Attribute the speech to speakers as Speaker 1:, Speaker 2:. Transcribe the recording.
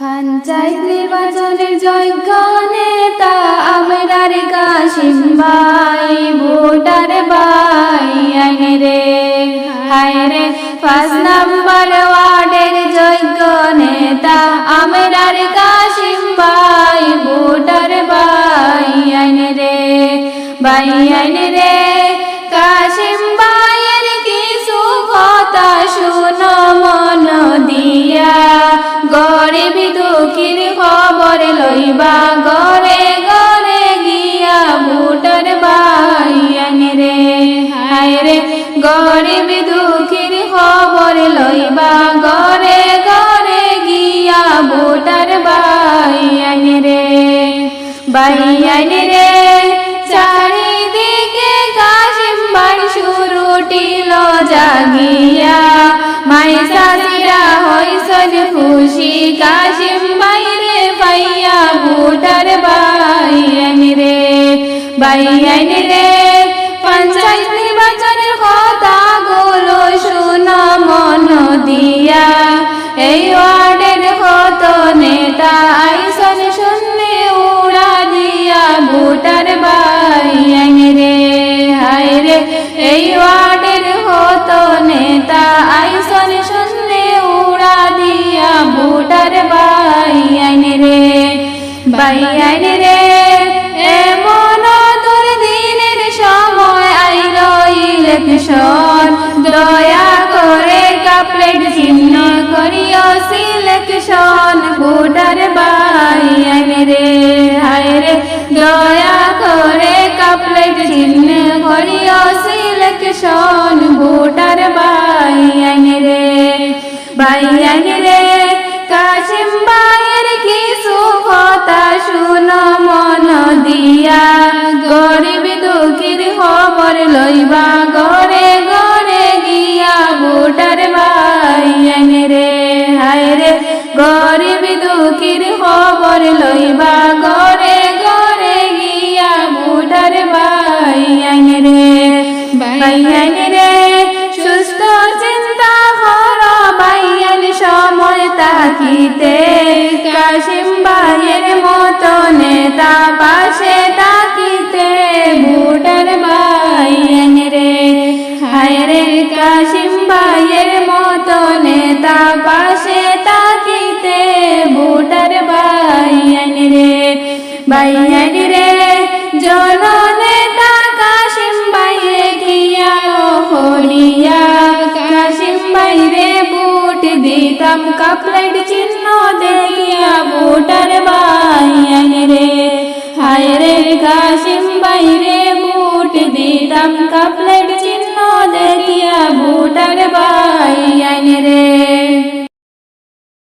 Speaker 1: পঞ্চায়েত নির্বাচনের যোগ্য নেতা আমরার কাশিম ভাই, ভোটার ভাই আইনে রে হায় রে। 5 নম্বর ওয়ার্ডের যোগ্য নেতা আমরার কাশিম ভাই, ভোটার ভাই আইনে রে ভাই আইনে রে। কাশিম ভাইয়ের কিছু কথা শুনো মন দিয়া, গরিব দুঃখীর খবর লইবা ঘরে ঘরে গিয়া, ভোটার ভাই আইনে রে হায় রে। গরিব দুঃখীর খবর লইবা ঘরে ঘরে গিয়া, ভোটার ভাই আইনে রে ভাই আইনে রে। চারিদিকে কাশিম ভাই সুরুটিল জাগিয়া, মাই চাচিরা হইছেন খুশি কাশিম ভাই রে পাইয়া, ভোটার ভাই আইনে রে ভাই আইনে রে। পঞ্চায়েত নির্বাচনের কথা গুলো শুনো মন দিয়া, এই ওয়ার্ডের কত নেতা আইসন শুনলে উড়া দিয়া, ভোটার ভাই আইনে রে হায় রে। এই ওয়ার্ডের কত নেতা আইসন শুনলে উড়া দিয়া, ভোটার ভাই আইনে রে ভাই আইনে রে। এমন দুর্দিনের সময় আইল ইলেকশন, দয়া করে কাপলেট চিহ্ন করিও সিলেকশন, ভোটার ভাই আইনে রে হায় রে। দয়া করে কাপলেট চিহ্ন করিও সিলেকশন, ভোটার ভাই আইনে রে ভাই আইনে রে। কাশিম ভাইয়ের কিছু কথা শুনো মন দিয়া, গরিব দুঃখীর খবর লইবা ঘরে ঘরে গিয়া, ভোটার ভাই আইনে রে হায় রে। গরিব দুঃখীর খবর লইবা ঘরে ঘরে গিয়া, ভোটার ভাই আইনে রে ভাই আইনে রে। সুস্থ চিন্তা কর ভাইয়ের সময় তাকিতে, কাশিম ভাইয়ের মতো নেতা পাশে তাকিতে, ভোটার ভাই আইনে রে হায় রে। কাশিম ভাইয়ের মতো নেতা পাশে তাকিতে, ভোটার ভাই আইনে রে ভাই আইনে রে। জননেতা কাশিম ভাইয়ে গিয়া হরিয়া, কাশিম ভাইরে ভোট দিতাম কাপলে